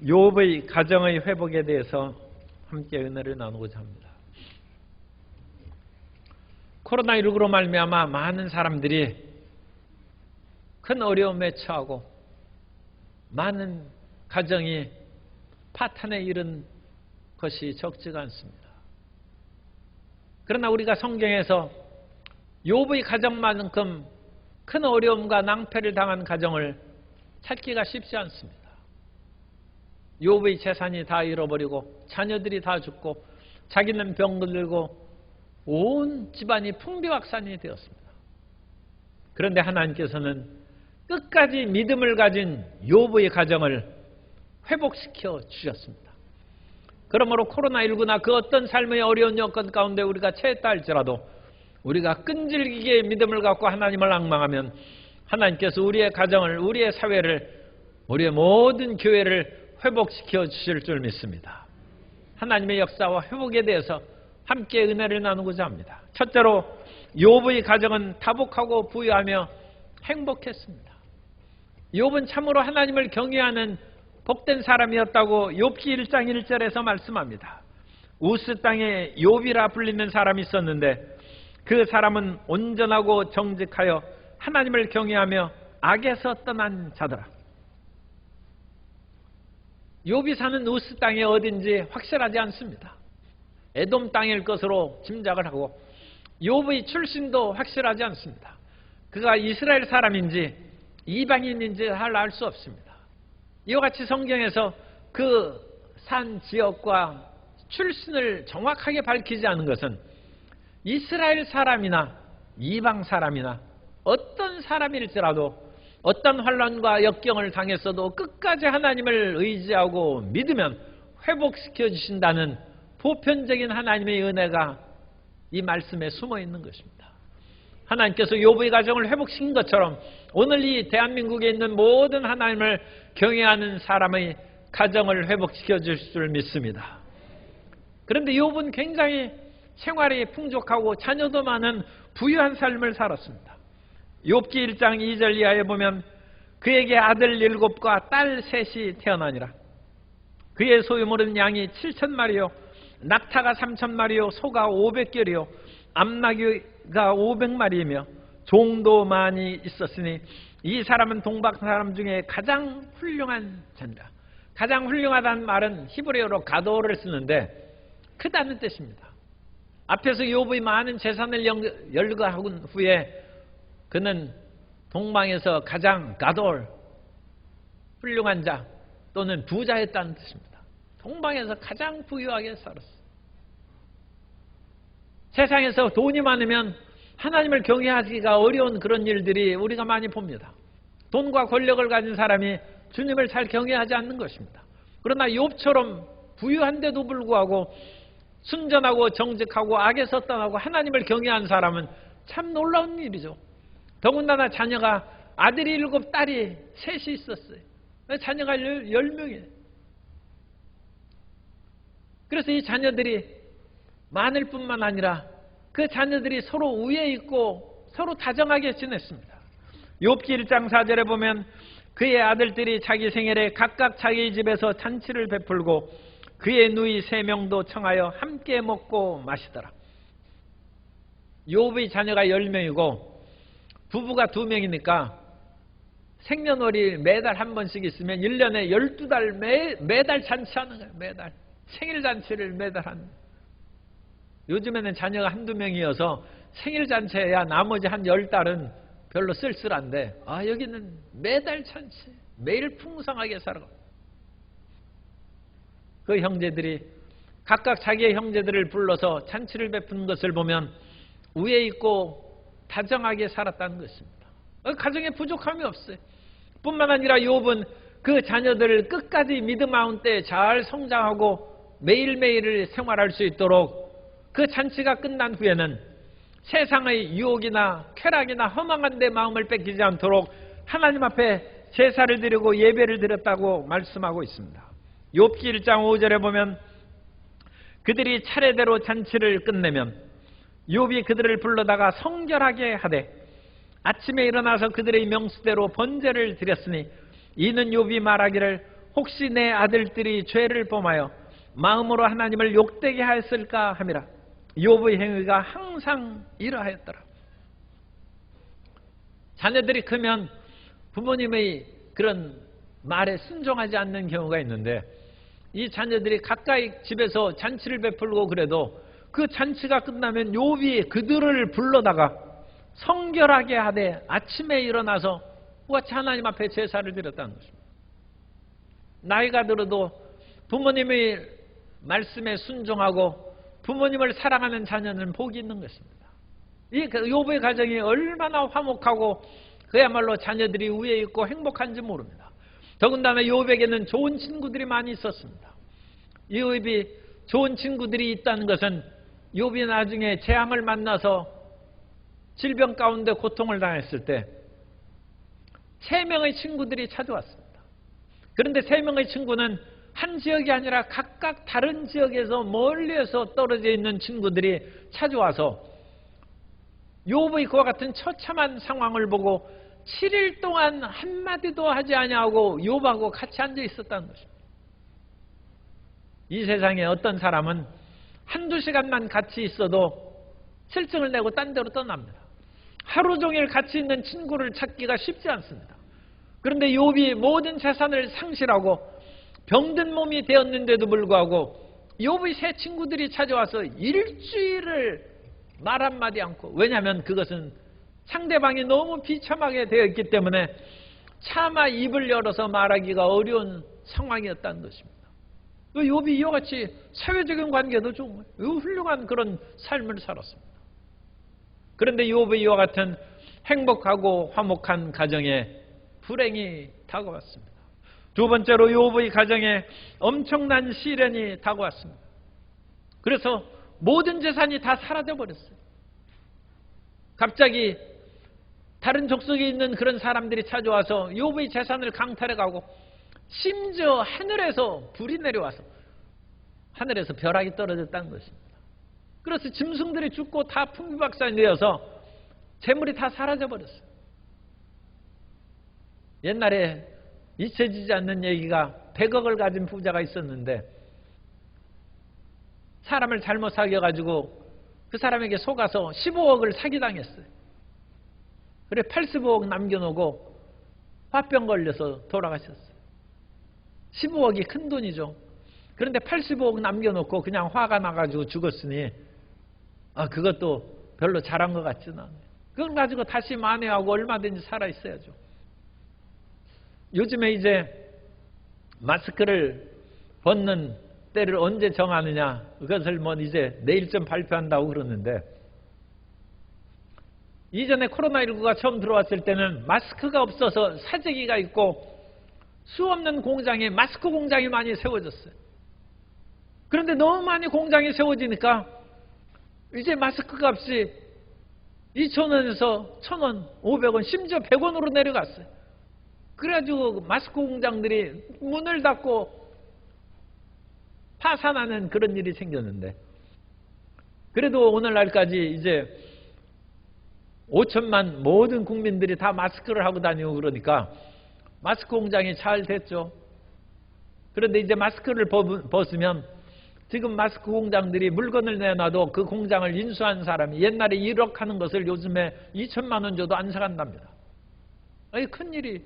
욥의 가정의 회복에 대해서 함께 은혜를 나누고자 합니다. 코로나19로 말미암아 많은 사람들이 큰 어려움에 처하고 많은 가정이 파탄에 이른 것이 적지가 않습니다. 그러나 우리가 성경에서 욥의 가정만큼 큰 어려움과 낭패를 당한 가정을 찾기가 쉽지 않습니다. 욥의 재산이 다 잃어버리고 자녀들이 다 죽고 자기는 병을 들고 온 집안이 풍비박산이 되었습니다. 그런데 하나님께서는 끝까지 믿음을 가진 욥의 가정을 회복시켜 주셨습니다. 그러므로 코로나19나 그 어떤 삶의 어려운 여건 가운데 우리가 처했다 할지라도 우리가 끈질기게 믿음을 갖고 하나님을 앙망하면 하나님께서 우리의 가정을, 우리의 사회를, 우리의 모든 교회를 회복시켜 주실 줄 믿습니다. 하나님의 역사와 회복에 대해서 함께 은혜를 나누고자 합니다. 첫째로 욥의 가정은 다복하고 부유하며 행복했습니다. 욥은 참으로 하나님을 경외하는 복된 사람이었다고 욥기 1장 1절에서 말씀합니다. 우스 땅에 욥이라 불리는 사람이 있었는데 그 사람은 온전하고 정직하여 하나님을 경외하며 악에서 떠난 자더라. 욥이 사는 우스 땅이 어딘지 확실하지 않습니다. 에돔 땅일 것으로 짐작을 하고 욥의 출신도 확실하지 않습니다. 그가 이스라엘 사람인지 이방인인지 알 수 없습니다. 이와 같이 성경에서 그 산 지역과 출신을 정확하게 밝히지 않은 것은 이스라엘 사람이나 이방 사람이나 어떤 사람일지라도 어떤 환난과 역경을 당했어도 끝까지 하나님을 의지하고 믿으면 회복시켜 주신다는 보편적인 하나님의 은혜가 이 말씀에 숨어 있는 것입니다. 하나님께서 욥의 가정을 회복시킨 것처럼 오늘 이 대한민국에 있는 모든 하나님을 경외하는 사람의 가정을 회복시켜 주실 줄 믿습니다. 그런데 욥은 굉장히 생활이 풍족하고 자녀도 많은 부유한 삶을 살았습니다. 욥기 1장 2절 이하에 보면 그에게 아들 7과 딸 3이 태어나니라. 그의 소유물은 양이 7,000마리요 낙타가 3,000마리요 소가 500결이요 암나귀가 500마리이며 종도 많이 있었으니 이 사람은 동방 사람 중에 가장 훌륭한 자니라. 가장 훌륭하다는 말은 히브리어로 가도를 쓰는데 크다는 뜻입니다. 앞에서 욥의 많은 재산을 열거한 후에 그는 동방에서 가장 가돌, 훌륭한 자 또는 부자였다는 뜻입니다. 동방에서 가장 부유하게 살았어요. 세상에서 돈이 많으면 하나님을 경외하기가 어려운 그런 일들이 우리가 많이 봅니다. 돈과 권력을 가진 사람이 주님을 잘 경외하지 않는 것입니다. 그러나 욥처럼 부유한데도 불구하고 순전하고 정직하고 악에서 떠나고 하나님을 경외한 사람은 참 놀라운 일이죠. 더군다나 자녀가 아들이 7, 딸이 3이 있었어요. 자녀가 10명이에요. 그래서 이 자녀들이 많을 뿐만 아니라 그 자녀들이 서로 우애 있고 서로 다정하게 지냈습니다. 욥기 1장 4절에 보면 그의 아들들이 자기 생일에 각각 자기 집에서 잔치를 베풀고 그의 누이 3명도 청하여 함께 먹고 마시더라. 욥의 자녀가 10명이고 부부가 2명이니까 생년월일 매달 한 번씩 있으면 1년에 12달 매달 잔치하는 거예요. 매달 생일 잔치를 매달 하는 거예요. 요즘에는 자녀가 1~2명이어서 생일 잔치해야 나머지 한 10달은 별로 쓸쓸한데 여기는 매달 잔치 매일 풍성하게 살아가고 그 형제들이 각각 자기의 형제들을 불러서 잔치를 베푸는 것을 보면 우애 있고 다정하게 살았다는 것입니다. 가정에 부족함이 없어요. 뿐만 아니라 욥은 그 자녀들을 끝까지 믿음 가운데 잘 성장하고 매일매일을 생활할 수 있도록 그 잔치가 끝난 후에는 세상의 유혹이나 쾌락이나 허망한 데 마음을 뺏기지 않도록 하나님 앞에 제사를 드리고 예배를 드렸다고 말씀하고 있습니다. 욥기 1장 5절에 보면 그들이 차례대로 잔치를 끝내면 욥이 그들을 불러다가 성결하게 하되 아침에 일어나서 그들의 명수대로 번제를 드렸으니 이는 욥이 말하기를 혹시 내 아들들이 죄를 범하여 마음으로 하나님을 욕되게 하였을까 함이라. 욥의 행위가 항상 이러하였더라. 자녀들이 크면 부모님의 그런 말에 순종하지 않는 경우가 있는데, 이 자녀들이 가까이 집에서 잔치를 베풀고 그래도 그 잔치가 끝나면 욥이 그들을 불러다가 성결하게 하되 아침에 일어나서 같이 하나님 앞에 제사를 드렸다는 것입니다. 나이가 들어도 부모님의 말씀에 순종하고 부모님을 사랑하는 자녀는 복이 있는 것입니다. 이 욥의 가정이 얼마나 화목하고 그야말로 자녀들이 위에 있고 행복한지 모릅니다. 더군다나 욥에게는 좋은 친구들이 많이 있었습니다. 욥이 좋은 친구들이 있다는 것은 욥이 나중에 재앙을 만나서 질병 가운데 고통을 당했을 때 3명의 친구들이 찾아왔습니다. 그런데 3명의 친구는 한 지역이 아니라 각각 다른 지역에서 멀리에서 떨어져 있는 친구들이 찾아와서 욥의 그와 같은 처참한 상황을 보고 7일 동안 한마디도 하지 아니하고 욥하고 같이 앉아 있었다는 것입니다. 이 세상에 어떤 사람은 한두 시간만 같이 있어도 실증을 내고 딴 데로 떠납니다. 하루 종일 같이 있는 친구를 찾기가 쉽지 않습니다. 그런데 욥이 모든 재산을 상실하고 병든 몸이 되었는데도 불구하고 욥의 세 친구들이 찾아와서 일주일을 말 한마디 않고, 왜냐하면 그것은 상대방이 너무 비참하게 되어 있기 때문에 차마 입을 열어서 말하기가 어려운 상황이었다는 것입니다. 욥이 이와 같이 사회적인 관계도 좋은 거예요. 훌륭한 그런 삶을 살았습니다. 그런데 욥의 이와 같은 행복하고 화목한 가정에 불행이 다가왔습니다. 두 번째로 욥의 가정에 엄청난 시련이 다가왔습니다. 그래서 모든 재산이 다 사라져버렸어요. 갑자기 다른 족속에 있는 그런 사람들이 찾아와서 욥의 재산을 강탈해가고, 심지어 하늘에서 불이 내려와서 하늘에서 벼락이 떨어졌다는 것입니다. 그래서 짐승들이 죽고 다 풍비박산이 되어서 재물이 다 사라져버렸어요. 옛날에 잊혀지지 않는 얘기가 100억을 가진 부자가 있었는데 사람을 잘못 사귀어가지고 그 사람에게 속아서 15억을 사기당했어요. 그래 85억 남겨놓고 화병 걸려서 돌아가셨어요. 15억이 큰 돈이죠. 그런데 85억 남겨놓고 그냥 화가 나가지고 죽었으니 그것도 별로 잘한 것 같지는 않아요. 그걸 가지고 다시 만회하고 얼마든지 살아있어야죠. 요즘에 이제 마스크를 벗는 때를 언제 정하느냐, 그것을 이제 내일쯤 발표한다고 그러는데, 이전에 코로나19가 처음 들어왔을 때는 마스크가 없어서 사재기가 있고 수 없는 공장에 마스크 공장이 많이 세워졌어요. 그런데 너무 많이 공장이 세워지니까 이제 마스크 값이 2,000원에서 1,000원, 500원, 심지어 100원으로 내려갔어요. 그래가지고 마스크 공장들이 문을 닫고 파산하는 그런 일이 생겼는데, 그래도 오늘날까지 이제 5천만 모든 국민들이 다 마스크를 하고 다니고 그러니까 마스크 공장이 잘 됐죠. 그런데 이제 마스크를 벗으면 지금 마스크 공장들이 물건을 내놔도 그 공장을 인수한 사람이 옛날에 1억 하는 것을 요즘에 2천만 원 줘도 안 사간답니다. 큰일이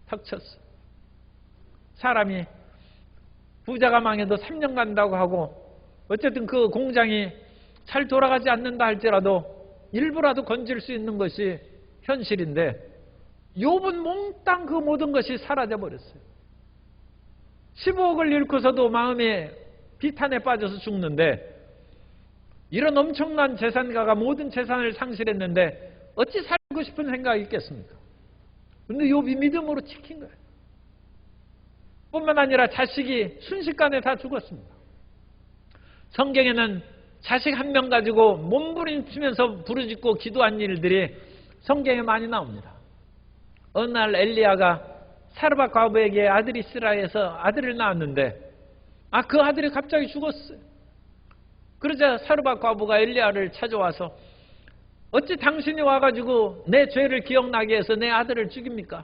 닥쳤어. 사람이 부자가 망해도 3년 간다고 하고, 어쨌든 그 공장이 잘 돌아가지 않는다 할지라도 일부라도 건질 수 있는 것이 현실인데, 욥은 몽땅 그 모든 것이 사라져버렸어요. 15억을 잃고서도 마음에 비탄에 빠져서 죽는데, 이런 엄청난 재산가가 모든 재산을 상실했는데 어찌 살고 싶은 생각이 있겠습니까? 그런데 욥이 믿음으로 지킨 거예요. 뿐만 아니라 자식이 순식간에 다 죽었습니다. 성경에는 자식 한 명 가지고 몸부림치면서 부르짖고 기도한 일들이 성경에 많이 나옵니다. 어느 날 엘리야가 사르밧 과부에게 아들이 있으라 해서 아들을 낳았는데 그 아들이 갑자기 죽었어요. 그러자 사르밧 과부가 엘리야를 찾아와서 어찌 당신이 와가지고 내 죄를 기억나게 해서 내 아들을 죽입니까?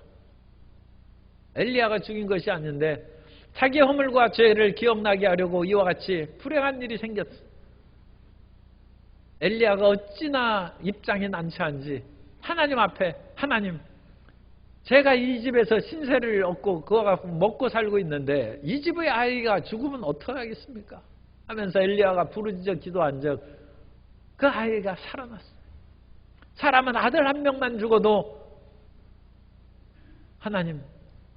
엘리야가 죽인 것이 아닌데 자기 허물과 죄를 기억나게 하려고 이와 같이 불행한 일이 생겼어. 엘리야가 어찌나 입장이 난처한지 하나님 앞에, 하나님, 제가 이 집에서 신세를 얻고 그거 갖고 먹고 살고 있는데 이 집의 아이가 죽으면 어떡하겠습니까? 하면서 엘리야가 부르짖어 기도한 적, 그 아이가 살아났어요. 사람은 아들 한 명만 죽어도 하나님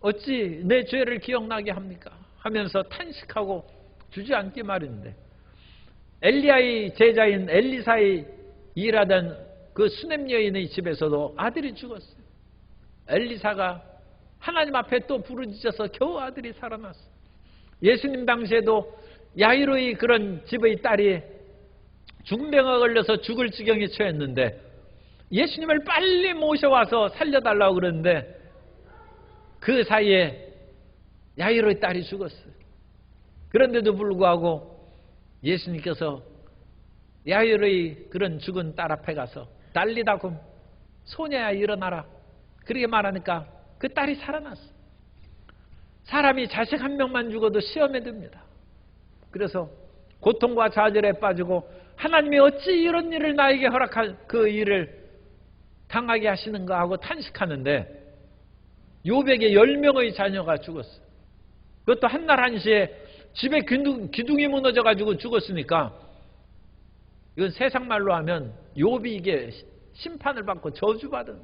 어찌 내 죄를 기억나게 합니까? 하면서 탄식하고 주저앉기 마련인데, 엘리야의 제자인 엘리사의 일하던 그 수넴 여인의 집에서도 아들이 죽었어요. 엘리사가 하나님 앞에 또 부르짖어서 겨우 아들이 살아났어요. 예수님 당시에도 야이로의 그런 집의 딸이 중병에 걸려서 죽을 지경에 처했는데 예수님을 빨리 모셔와서 살려달라고 그러는데 그 사이에 야이로의 딸이 죽었어요. 그런데도 불구하고 예수님께서 야이로의 그런 죽은 딸 앞에 가서 달리다금 소녀야 일어나라 그렇게 말하니까 그 딸이 살아났어요. 사람이 자식 한 명만 죽어도 시험에 듭니다. 그래서 고통과 좌절에 빠지고 하나님이 어찌 이런 일을 나에게 허락할 그 일을 당하게 하시는가 하고 탄식하는데 욥에게 10명의 자녀가 죽었어요. 그것도 한날 한시에 집에 기둥이 무너져가지고 죽었으니까 이건 세상 말로 하면 욥이 이게 심판을 받고 저주받은,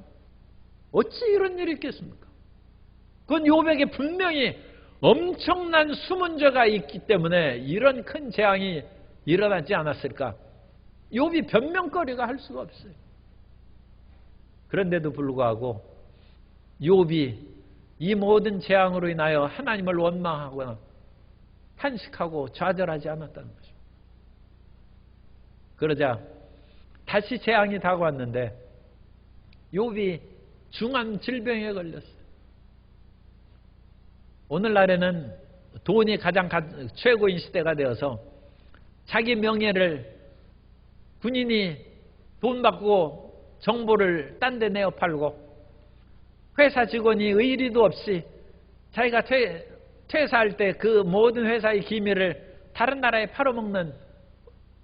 어찌 이런 일이 있겠습니까? 그건 욥에게 분명히 엄청난 숨은 죄가 있기 때문에 이런 큰 재앙이 일어나지 않았을까? 욥이 변명거리가 할 수가 없어요. 그런데도 불구하고 욥이 이 모든 재앙으로 인하여 하나님을 원망하거나 탄식하고 좌절하지 않았다는 것입니다. 그러자 다시 재앙이 다가왔는데 욥이 중한 질병에 걸렸어요. 오늘날에는 돈이 가장 최고인 시대가 되어서 자기 명예를 군인이 돈 받고 정보를 딴 데 내어 팔고 회사 직원이 의리도 없이 자기가 퇴사할 때 그 모든 회사의 기밀을 다른 나라에 팔아먹는,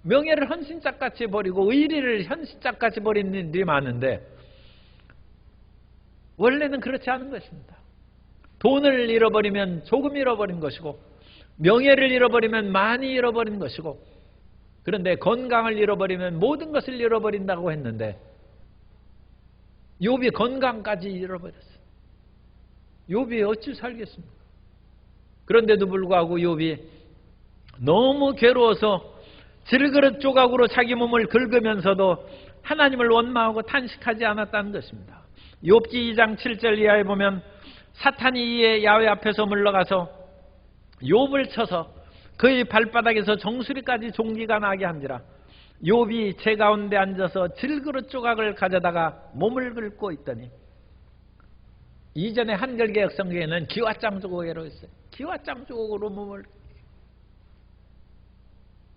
명예를 헌신짝같이 버리고 의리를 헌신짝같이 버리는 일이 많은데 원래는 그렇지 않은 것입니다. 돈을 잃어버리면 조금 잃어버린 것이고 명예를 잃어버리면 많이 잃어버린 것이고, 그런데 건강을 잃어버리면 모든 것을 잃어버린다고 했는데 욥이 건강까지 잃어버렸어요. 욥이 어찌 살겠습니까? 그런데도 불구하고 욥이 너무 괴로워서 질그릇 조각으로 자기 몸을 긁으면서도 하나님을 원망하고 탄식하지 않았다는 것입니다. 욥기 2장 7절 이하에 보면 사탄이 이에 야훼 앞에서 물러가서 욥을 쳐서 그의 발바닥에서 정수리까지 종기가 나게 한지라. 욥이 제 가운데 앉아서 질그릇 조각을 가져다가 몸을 긁고 있더니, 이전에 한글개혁 성경에는 기와장 조각이라고 했어요. 기와장 조각으로 몸을,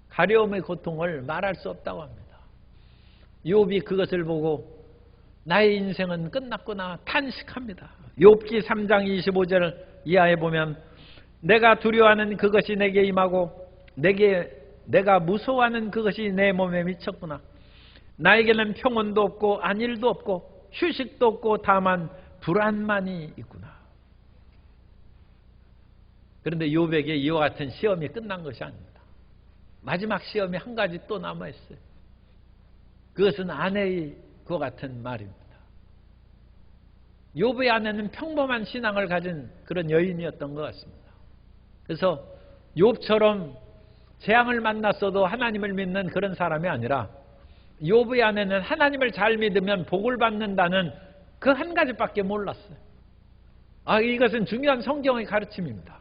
가려움의 고통을 말할 수 없다고 합니다. 욥이 그것을 보고 나의 인생은 끝났구나 탄식합니다. 욥기 3장 25절 이하에 보면 내가 두려워하는 그것이 내게 임하고 내가 무서워하는 그것이 내 몸에 미쳤구나. 나에게는 평온도 없고 안일도 없고 휴식도 없고 다만 불안만이 있구나. 그런데 욥에게 이와 같은 시험이 끝난 것이 아닙니다. 마지막 시험이 한 가지 또 남아있어요. 그것은 아내의 그와 같은 말입니다. 욥의 아내는 평범한 신앙을 가진 그런 여인이었던 것 같습니다. 그래서 욥처럼 재앙을 만났어도 하나님을 믿는 그런 사람이 아니라 욥의 아내는 하나님을 잘 믿으면 복을 받는다는 그 한 가지밖에 몰랐어요. 이것은 중요한 성경의 가르침입니다.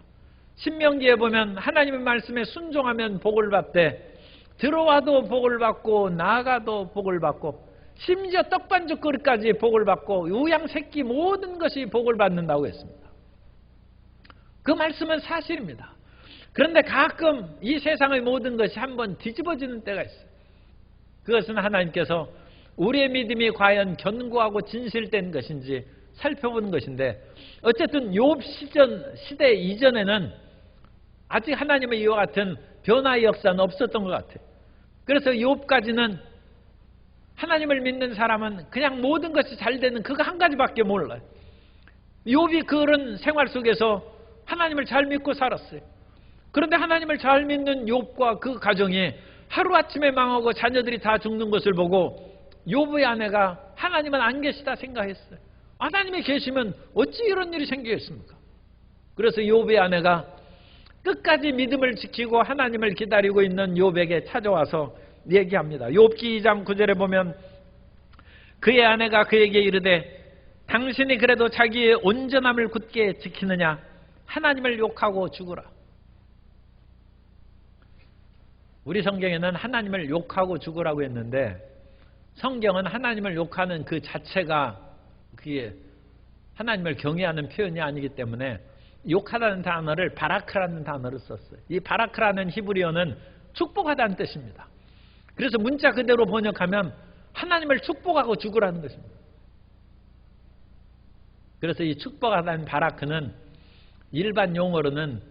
신명기에 보면 하나님의 말씀에 순종하면 복을 받되 들어와도 복을 받고 나가도 복을 받고 심지어 떡반죽 그릇까지 복을 받고 우양 새끼 모든 것이 복을 받는다고 했습니다. 그 말씀은 사실입니다. 그런데 가끔 이 세상의 모든 것이 한번 뒤집어지는 때가 있어요. 그것은 하나님께서 우리의 믿음이 과연 견고하고 진실된 것인지 살펴보는 것인데, 어쨌든 욥 시대 이전에는 아직 하나님의 이와 같은 변화의 역사는 없었던 것 같아요. 그래서 욥까지는 하나님을 믿는 사람은 그냥 모든 것이 잘 되는 그거 한 가지밖에 몰라요. 욥이 그런 생활 속에서 하나님을 잘 믿고 살았어요. 그런데 하나님을 잘 믿는 욥과 그 가정이 하루아침에 망하고 자녀들이 다 죽는 것을 보고 욥의 아내가 하나님은 안 계시다 생각했어요. 하나님이 계시면 어찌 이런 일이 생기겠습니까? 그래서 욥의 아내가 끝까지 믿음을 지키고 하나님을 기다리고 있는 욥에게 찾아와서 얘기합니다. 욥기 2장 9절에 보면 그의 아내가 그에게 이르되 당신이 그래도 자기의 온전함을 굳게 지키느냐? 하나님을 욕하고 죽으라. 우리 성경에는 하나님을 욕하고 죽으라고 했는데 성경은 하나님을 욕하는 그 자체가 그게 하나님을 경외하는 표현이 아니기 때문에 욕하다는 단어를 바라크라는 단어를 썼어요. 이 바라크라는 히브리어는 축복하다는 뜻입니다. 그래서 문자 그대로 번역하면 하나님을 축복하고 죽으라는 것입니다. 그래서 이 축복하다는 바라크는 일반 용어로는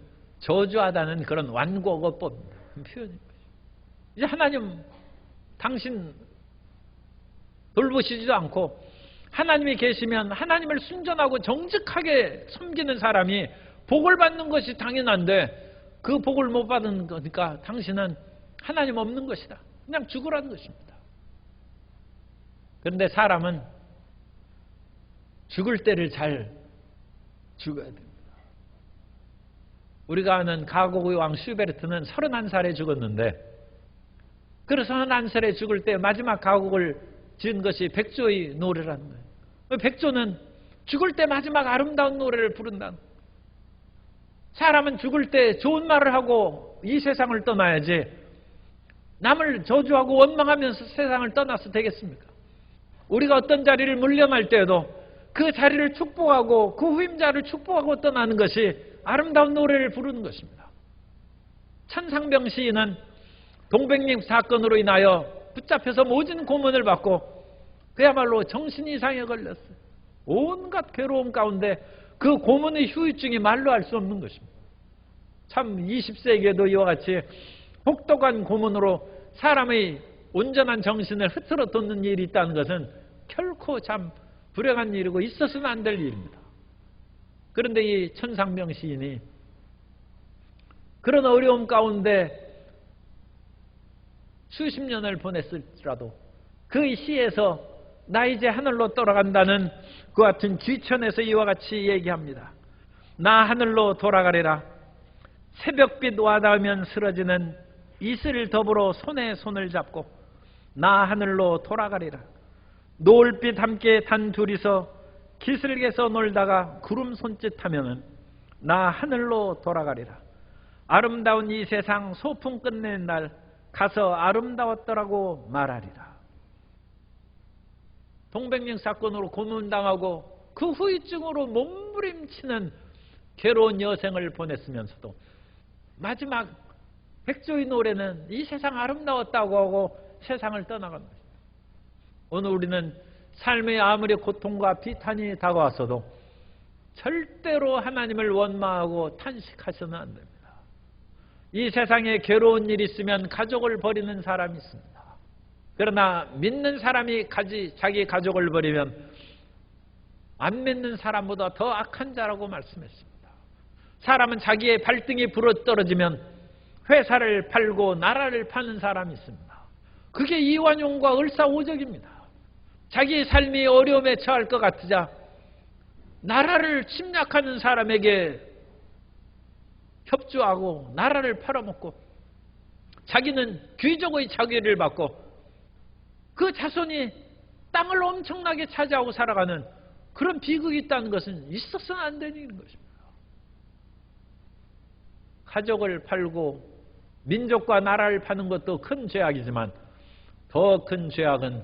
저주하다는 그런 완곡어법 표현입니다. 이제 하나님 당신 돌보시지도 않고 하나님이 계시면 하나님을 순전하고 정직하게 섬기는 사람이 복을 받는 것이 당연한데 그 복을 못 받은 거니까 당신은 하나님 없는 것이다. 그냥 죽으라는 것입니다. 그런데 사람은 죽을 때를 잘 죽어야 됩니다. 우리가 아는 가곡의 왕 슈베르트는 31살에 죽었는데 그래서 31살에 죽을 때 마지막 가곡을 지은 것이 백조의 노래라는 거예요. 백조는 죽을 때 마지막 아름다운 노래를 부른다는 거예요. 사람은 죽을 때 좋은 말을 하고 이 세상을 떠나야지 남을 저주하고 원망하면서 세상을 떠나서 되겠습니까? 우리가 어떤 자리를 물려날 때에도 그 자리를 축복하고 그 후임자를 축복하고 떠나는 것이 아름다운 노래를 부르는 것입니다. 천상병 시인은 동백잎 사건으로 인하여 붙잡혀서 모진 고문을 받고 그야말로 정신 이상에 걸렸어요. 온갖 괴로움 가운데 그 고문의 후유증이 말로 할 수 없는 것입니다. 참 20세기에도 이와 같이 혹독한 고문으로 사람의 온전한 정신을 흐트러 돋는 일이 있다는 것은 결코 참 불행한 일이고 있어서는 안 될 일입니다. 그런데 이 천상병 시인이 그런 어려움 가운데 수십 년을 보냈을지라도 그 시에서 나 이제 하늘로 돌아간다는 그 같은 귀천에서 이와 같이 얘기합니다. 나 하늘로 돌아가리라. 새벽빛 와닿으면 쓰러지는 이슬 더불어 손에 손을 잡고 나 하늘로 돌아가리라. 노을빛 함께 단 둘이서 기슭에서 놀다가 구름 손짓하면은 나 하늘로 돌아가리라. 아름다운 이 세상 소풍 끝낸 날 가서 아름다웠더라고 말하리라. 동백령 사건으로 고문당하고 그 후유증으로 몸부림치는 괴로운 여생을 보냈으면서도 마지막 백조의 노래는 이 세상 아름다웠다고 하고 세상을 떠나간 것입니다. 오늘 우리는 삶의 아무리 고통과 비탄이 다가왔어도 절대로 하나님을 원망하고 탄식하셔는 안 됩니다. 이 세상에 괴로운 일이 있으면 가족을 버리는 사람이 있습니다. 그러나 믿는 사람이 자기 가족을 버리면 안 믿는 사람보다 더 악한 자라고 말씀했습니다. 사람은 자기의 발등이 부러떨어지면 회사를 팔고 나라를 파는 사람이 있습니다. 그게 이완용과 을사오적입니다. 자기 삶이 어려움에 처할 것 같으자 나라를 침략하는 사람에게 협조하고 나라를 팔아먹고 자기는 귀족의 자귀를 받고 그 자손이 땅을 엄청나게 차지하고 살아가는 그런 비극이 있다는 것은 있어서는 안 되는 것입니다. 가족을 팔고 민족과 나라를 파는 것도 큰 죄악이지만 더 큰 죄악은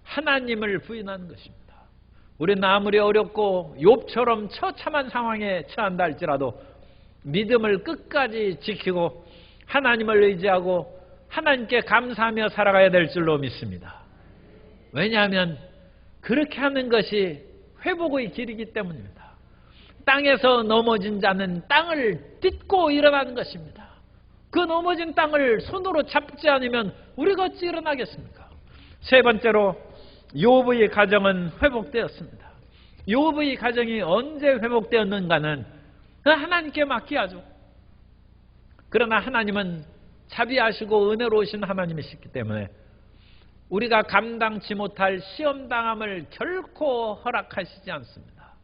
하나님을 부인하는 것입니다. 우리는 아무리 어렵고 욥처럼 처참한 상황에 처한다 할지라도 믿음을 끝까지 지키고 하나님을 의지하고 하나님께 감사하며 살아가야 될 줄로 믿습니다. 왜냐하면 그렇게 하는 것이 회복의 길이기 때문입니다. 땅에서 넘어진 자는 땅을 딛고 일어나는 것입니다. 그 넘어진 땅을 손으로 잡지 않으면 우리가 어찌 일어나겠습니까? 세 번째로 욥의 가정은 회복되었습니다. 욥의 가정이 언제 회복되었는가는 하나님께 맡겨야죠. 그러나 하나님은 자비하시고 은혜로우신 하나님이시기 때문에 우리가 감당치 못할 시험당함을 결코 허락하시지 않습니다.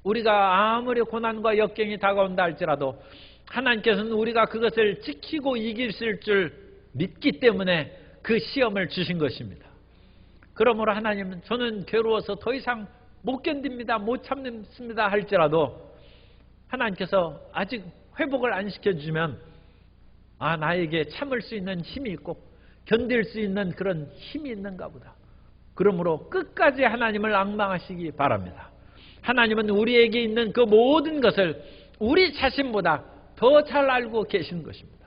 우리가 아무리 고난과 역경이 다가온다 할지라도 하나님께서는 우리가 그것을 지키고 이기실 줄 믿기 때문에 그 시험을 주신 것입니다. 그러므로 하나님은 저는 괴로워서 더 이상 못 견딥니다, 못 참습니다 할지라도 하나님께서 아직 회복을 안 시켜주면 나에게 참을 수 있는 힘이 있고 견딜 수 있는 그런 힘이 있는가 보다. 그러므로 끝까지 하나님을 앙망하시기 바랍니다. 하나님은 우리에게 있는 그 모든 것을 우리 자신보다 더 잘 알고 계시는 것입니다.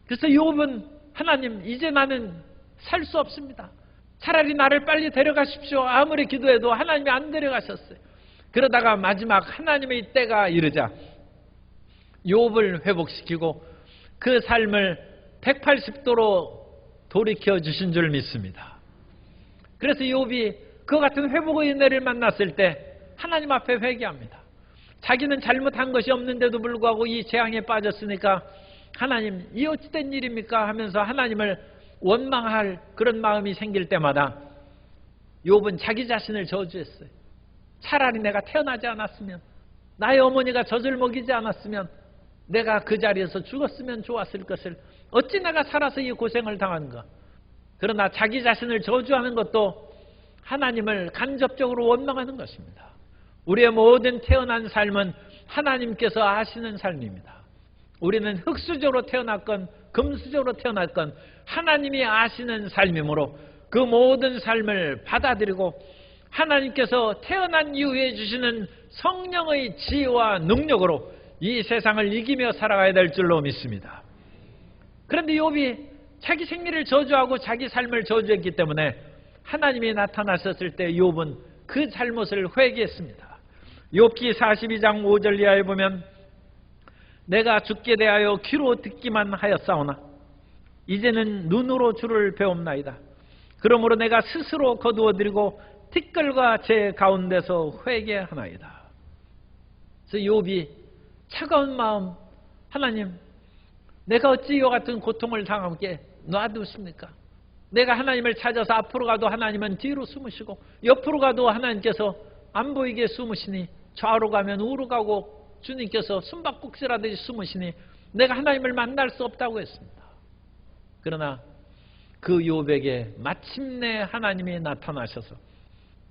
그래서 욥은 하나님 이제 나는 살 수 없습니다. 차라리 나를 빨리 데려가십시오. 아무리 기도해도 하나님이 안 데려가셨어요. 그러다가 마지막 하나님의 때가 이르자 욥을 회복시키고 그 삶을 180도로 돌이켜 주신 줄 믿습니다. 그래서 욥이 그 같은 회복의 은혜를 만났을 때 하나님 앞에 회개합니다. 자기는 잘못한 것이 없는데도 불구하고 이 재앙에 빠졌으니까 하나님 이 어찌된 일입니까 하면서 하나님을 원망할 그런 마음이 생길 때마다 욥은 자기 자신을 저주했어요. 차라리 내가 태어나지 않았으면, 나의 어머니가 젖을 먹이지 않았으면 내가 그 자리에서 죽었으면 좋았을 것을 어찌 내가 살아서 이 고생을 당하는가. 그러나 자기 자신을 저주하는 것도 하나님을 간접적으로 원망하는 것입니다. 우리의 모든 태어난 삶은 하나님께서 아시는 삶입니다. 우리는 흙수저로 태어났건 금수저로 태어났건 하나님이 아시는 삶이므로 그 모든 삶을 받아들이고 하나님께서 태어난 이후에 주시는 성령의 지혜와 능력으로 이 세상을 이기며 살아가야 될 줄로 믿습니다. 그런데 욥이 자기 생리를 저주하고 자기 삶을 저주했기 때문에 하나님이 나타나셨을 때 욥은 그 잘못을 회개했습니다. 욥기 42장 5절 이하에 보면 내가 죽게 대하여 귀로 듣기만 하였사오나 이제는 눈으로 주를 배웁나이다. 그러므로 내가 스스로 거두어드리고 티끌과 제 가운데서 회개하나이다. 그래서 욥이 차가운 마음, 하나님 내가 어찌 이와 같은 고통을 당하게 놔두십니까? 내가 하나님을 찾아서 앞으로 가도 하나님은 뒤로 숨으시고 옆으로 가도 하나님께서 안 보이게 숨으시니 좌우로 가면 우로 가고 주님께서 숨바꼭질하듯이 숨으시니 내가 하나님을 만날 수 없다고 했습니다. 그러나 그 욥에게 마침내 하나님이 나타나셔서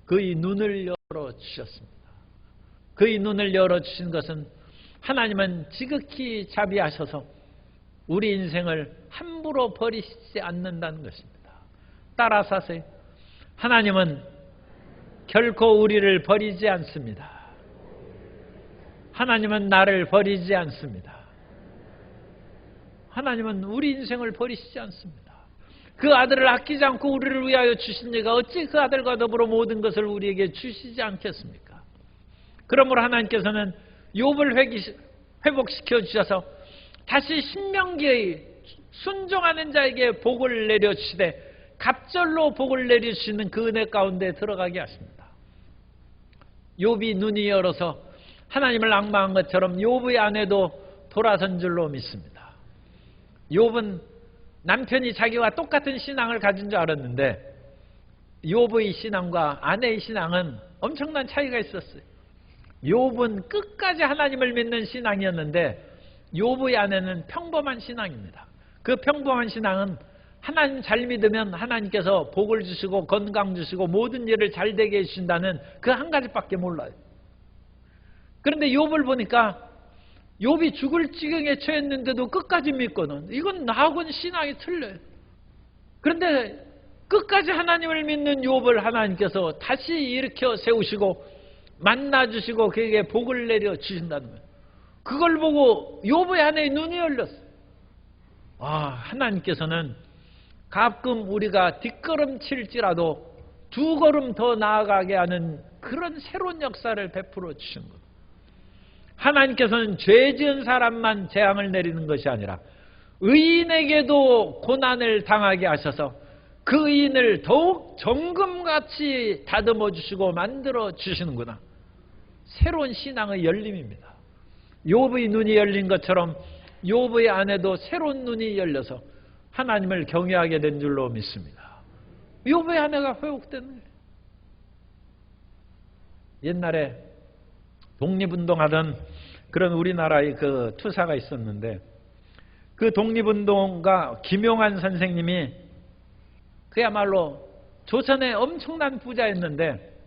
그의 눈을 열어주셨습니다. 그의 눈을 열어주신 것은 하나님은 지극히 자비하셔서 우리 인생을 함부로 버리시지 않는다는 것입니다. 따라서 하세요. 하나님은 결코 우리를 버리지 않습니다. 하나님은 나를 버리지 않습니다. 하나님은 우리 인생을 버리시지 않습니다. 그 아들을 아끼지 않고 우리를 위하여 주신 이가 어찌 그 아들과 더불어 모든 것을 우리에게 주시지 않겠습니까? 그러므로 하나님께서는 욥을 회복시켜 주셔서 다시 신명기의 순종하는 자에게 복을 내려주시되 갑절로 복을 내려주시는 그 은혜 가운데 들어가게 하십니다. 욥이 눈이 열어서 하나님을 앙망한 것처럼 욥의 아내도 돌아선 줄로 믿습니다. 욥은 남편이 자기와 똑같은 신앙을 가진 줄 알았는데 욥의 신앙과 아내의 신앙은 엄청난 차이가 있었어요. 욥은 끝까지 하나님을 믿는 신앙이었는데 욥의 아내는 평범한 신앙입니다. 그 평범한 신앙은 하나님 잘 믿으면 하나님께서 복을 주시고 건강 주시고 모든 일을 잘 되게 해주신다는 그 한 가지밖에 몰라요. 그런데 욥을 보니까 욥이 죽을 지경에 처했는데도 끝까지 믿거든. 이건 나하고는 신앙이 틀려요. 그런데 끝까지 하나님을 믿는 욥을 하나님께서 다시 일으켜 세우시고 만나주시고 그에게 복을 내려 주신다는 거예요. 그걸 보고 욥의 아내의 눈이 열렸어요. 하나님께서는 가끔 우리가 뒷걸음칠지라도 두 걸음 더 나아가게 하는 그런 새로운 역사를 베풀어 주신 것. 하나님께서는 죄 지은 사람만 재앙을 내리는 것이 아니라 의인에게도 고난을 당하게 하셔서 그 의인을 더욱 정금같이 다듬어 주시고 만들어 주시는구나. 새로운 신앙의 열림입니다. 욥의 눈이 열린 것처럼 욥의 안에도 새로운 눈이 열려서 하나님을 경외하게 된 줄로 믿습니다. 욥의 아내가 회복되는 거예요. 옛날에 독립운동하던 그런 우리나라의 그 투사가 있었는데, 그 독립운동가 김용환 선생님이 그야말로 조선의 엄청난 부자였는데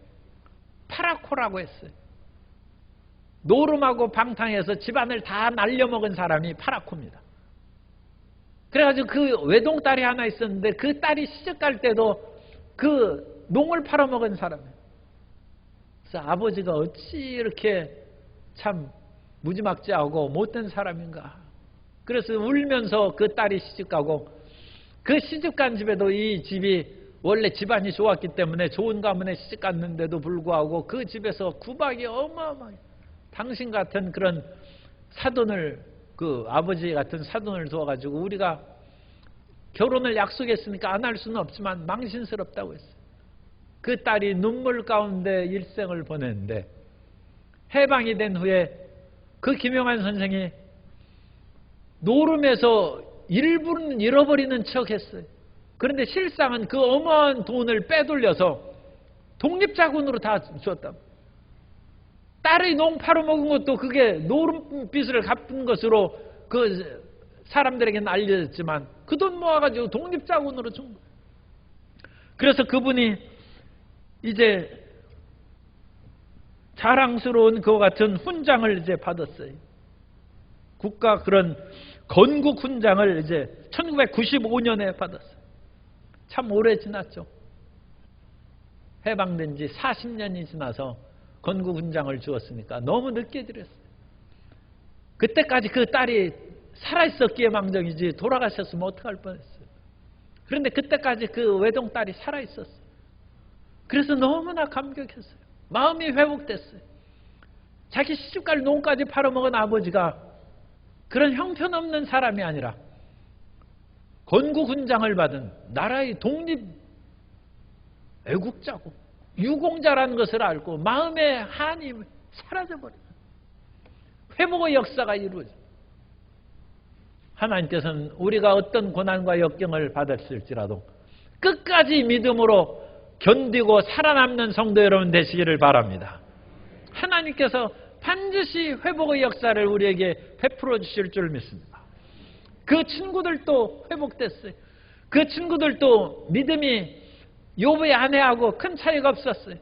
파라코라고 했어요. 노름하고 방탕해서 집안을 다 날려먹은 사람이 파라코입니다. 그래가지고 그 외동딸이 하나 있었는데 그 딸이 시집갈 때도 그 농을 팔아먹은 사람이에요. 그래서 아버지가 어찌 이렇게 참 무지막지하고 못된 사람인가. 그래서 울면서 그 딸이 시집가고, 그 시집간 집에도 이 집이 원래 집안이 좋았기 때문에 좋은 가문에 시집갔는데도 불구하고 그 집에서 구박이 어마어마해요. 당신 같은 그런 사돈을, 그 아버지 같은 사돈을 두어가지고 우리가 결혼을 약속했으니까 안 할 수는 없지만 망신스럽다고 했어요. 그 딸이 눈물 가운데 일생을 보냈는데, 해방이 된 후에 그 김용환 선생이 노름에서 일부는 잃어버리는 척 했어요. 그런데 실상은 그 어마어마한 돈을 빼돌려서 독립자금으로 다 줬다. 딸이 농 팔아먹은 것도 그게 노름빚을 갚은 것으로 그 사람들에게는 알려졌지만 그 돈 모아가지고 독립자금으로 준 거예요. 그래서 그분이 이제 자랑스러운 그와 같은 훈장을 이제 받았어요. 국가 그런 건국 훈장을 이제 1995년에 받았어요. 참 오래 지났죠. 해방된 지 40년이 지나서 건국 훈장을 주었으니까 너무 늦게 드렸어요. 그때까지 그 딸이 살아있었기에 망정이지 돌아가셨으면 어떡할 뻔했어요. 그런데 그때까지 그 외동딸이 살아있었어요. 그래서 너무나 감격했어요. 마음이 회복됐어요. 자기 시집갈 농까지 팔아먹은 아버지가 그런 형편없는 사람이 아니라 건국훈장을 받은 나라의 독립 애국자고 유공자라는 것을 알고 마음의 한이 사라져버려요. 회복의 역사가 이루어져요. 하나님께서는 우리가 어떤 고난과 역경을 받았을지라도 끝까지 믿음으로 견디고 살아남는 성도 여러분 되시기를 바랍니다. 하나님께서 반드시 회복의 역사를 우리에게 베풀어 주실 줄 믿습니다. 그 친구들도 회복됐어요. 그 친구들도 믿음이 욥의 아내하고 큰 차이가 없었어요.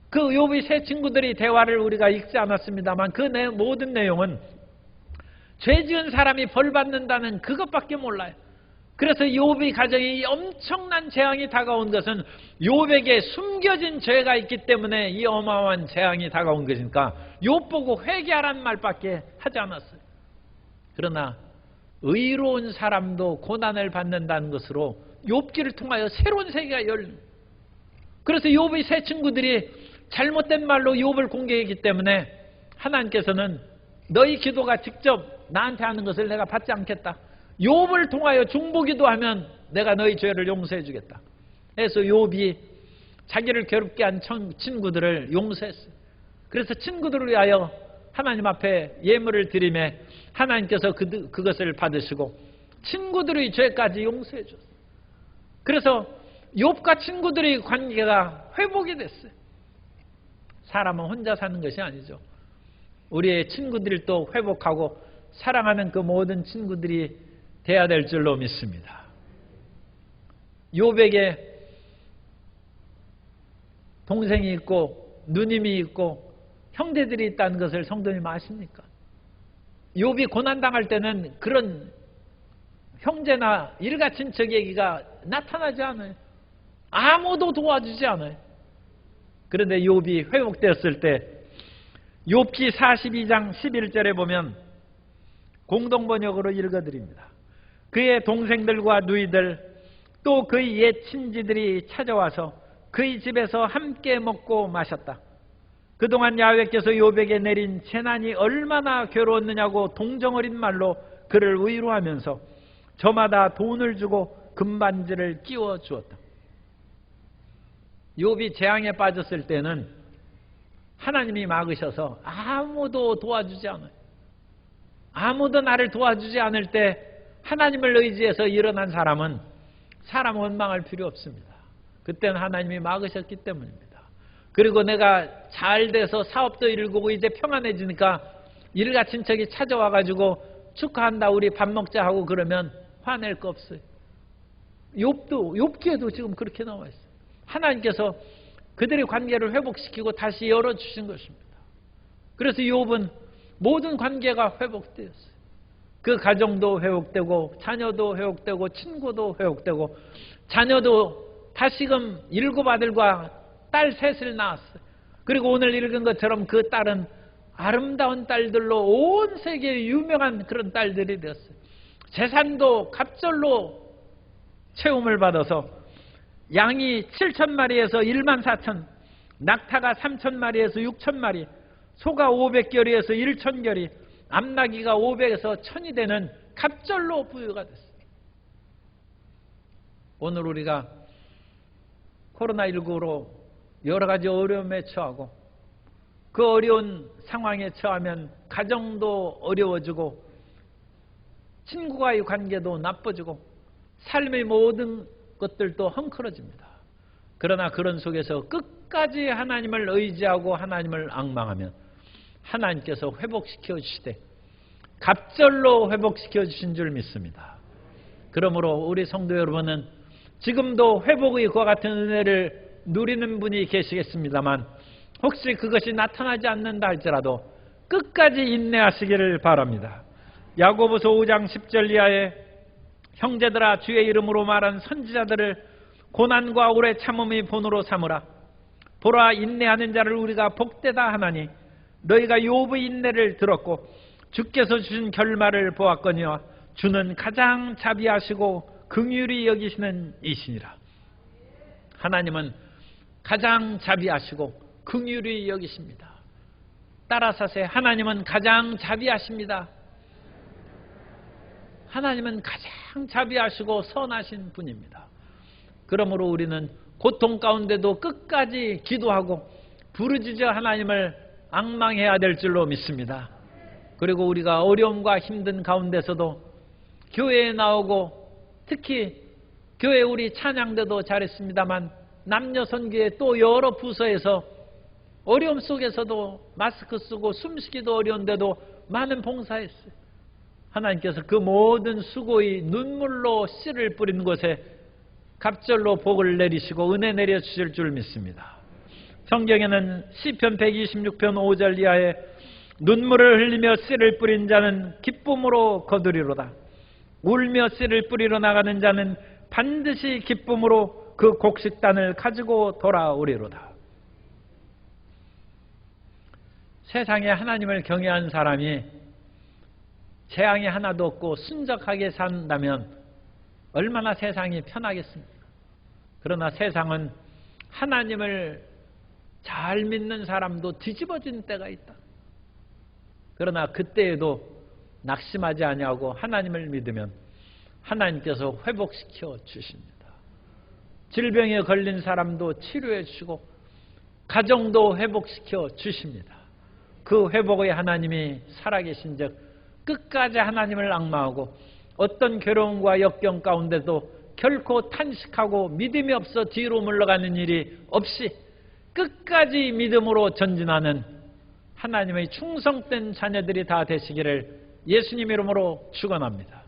그 욥의 세 친구들이 대화를 우리가 읽지 않았습니다만 그 모든 내용은 죄 지은 사람이 벌 받는다는 그것밖에 몰라요. 그래서 욥의 가정에 엄청난 재앙이 다가온 것은 욥에게 숨겨진 죄가 있기 때문에 이 어마어마한 재앙이 다가온 것이니까 욥 보고 회개하라는 말밖에 하지 않았어요. 그러나 의로운 사람도 고난을 받는다는 것으로 욥기를 통하여 새로운 세계가 열립니다. 그래서 욥의 세 친구들이 잘못된 말로 욥을 공격했기 때문에 하나님께서는 너희 기도가 직접 나한테 하는 것을 내가 받지 않겠다. 욥을 통하여 중보기도하면 내가 너희 죄를 용서해 주겠다. 그래서 욥이 자기를 괴롭게 한 친구들을 용서했어요. 그래서 친구들을 위하여 하나님 앞에 예물을 드리며 하나님께서 그것을 받으시고 친구들의 죄까지 용서해 줬어요. 그래서 욥과 친구들의 관계가 회복이 됐어요. 사람은 혼자 사는 것이 아니죠. 우리의 친구들이 또 회복하고 사랑하는 그 모든 친구들이 돼야 될 줄로 믿습니다. 욥에게 동생이 있고 누님이 있고 형제들이 있다는 것을 성도님 아십니까? 욥이 고난당할 때는 그런 형제나 일가 친척 얘기가 나타나지 않아요. 아무도 도와주지 않아요. 그런데 욥이 회복되었을 때 욥기 42장 11절에 보면 공동번역으로 읽어드립니다. 그의 동생들과 누이들 또 그의 옛 친지들이 찾아와서 그의 집에서 함께 먹고 마셨다. 그동안 야훼께서 욥에게 내린 재난이 얼마나 괴로웠느냐고 동정어린 말로 그를 위로하면서 저마다 돈을 주고 금반지를 끼워 주었다. 욥이 재앙에 빠졌을 때는 하나님이 막으셔서 아무도 도와주지 않아요. 아무도 나를 도와주지 않을 때 하나님을 의지해서 일어난 사람은 사람 원망할 필요 없습니다. 그때는 하나님이 막으셨기 때문입니다. 그리고 내가 잘 돼서 사업도 일구고 이제 평안해지니까 일가 친척이 찾아와가지고 축하한다 우리 밥 먹자 하고 그러면 화낼 거 없어요. 욥기에도 지금 그렇게 나와 있어요. 하나님께서 그들의 관계를 회복시키고 다시 열어주신 것입니다. 그래서 욥은 모든 관계가 회복되었어요. 그 가정도 회복되고 자녀도 회복되고 친구도 회복되고 자녀도 다시금 7 아들과 딸 3을 낳았어요. 그리고 오늘 읽은 것처럼 그 딸은 아름다운 딸들로 온 세계에 유명한 그런 딸들이 되었어요. 재산도 갑절로 채움을 받아서 양이 7,000마리에서 14,000, 낙타가 3,000마리에서 6,000마리, 소가 500결이에서 1,000결이, 암나귀가 500에서 1,000이 되는 갑절로 부유가 됐어요. 오늘 우리가 코로나19로 여러 가지 어려움에 처하고 그 어려운 상황에 처하면 가정도 어려워지고 친구와의 관계도 나빠지고 삶의 모든 것들도 헝클어집니다. 그러나 그런 속에서 끝까지 하나님을 의지하고 하나님을 앙망하면 하나님께서 회복시켜 주시되 갑절로 회복시켜 주신 줄 믿습니다. 그러므로 우리 성도 여러분은 지금도 회복의 그와 같은 은혜를 누리는 분이 계시겠습니다만 혹시 그것이 나타나지 않는다 할지라도 끝까지 인내하시기를 바랍니다. 야고보서 5장 10절 이하에 형제들아 주의 이름으로 말한 선지자들을 고난과 오래 참음의 본으로 삼으라. 보라 인내하는 자를 우리가 복되다 하나니 너희가 욥의 인내를 들었고 주께서 주신 결말을 보았거니와 주는 가장 자비하시고 긍휼히 여기시는 이시니라. 하나님은 가장 자비하시고 긍휼히 여기십니다. 따라서 하세요. 하나님은 가장 자비하십니다. 하나님은 가장 자비하시고 선하신 분입니다. 그러므로 우리는 고통 가운데도 끝까지 기도하고 부르짖어 하나님을 앙망해야 될 줄로 믿습니다. 그리고 우리가 어려움과 힘든 가운데서도 교회에 나오고 특히 교회 우리 찬양대도 잘했습니다만 남녀 선교회 또 여러 부서에서 어려움 속에서도 마스크 쓰고 숨쉬기도 어려운데도 많은 봉사했어요. 하나님께서 그 모든 수고의 눈물로 씨를 뿌린 곳에 갑절로 복을 내리시고 은혜 내려주실 줄 믿습니다. 성경에는 시편 126편 5절 이하에 눈물을 흘리며 씨를 뿌린 자는 기쁨으로 거두리로다. 울며 씨를 뿌리러 나가는 자는 반드시 기쁨으로 그 곡식단을 가지고 돌아오리로다. 세상에 하나님을 경외한 사람이 재앙이 하나도 없고 순적하게 산다면 얼마나 세상이 편하겠습니까? 그러나 세상은 하나님을 잘 믿는 사람도 뒤집어진 때가 있다. 그러나 그때에도 낙심하지 아니하고 하나님을 믿으면 하나님께서 회복시켜 주십니다. 질병에 걸린 사람도 치료해 주시고 가정도 회복시켜 주십니다. 그 회복의 하나님이 살아계신 즉 끝까지 하나님을 앙망하고 어떤 괴로움과 역경 가운데도 결코 탄식하고 믿음이 없어 뒤로 물러가는 일이 없이 끝까지 믿음으로 전진하는 하나님의 충성된 자녀들이 다 되시기를 예수님 이름으로 축원합니다.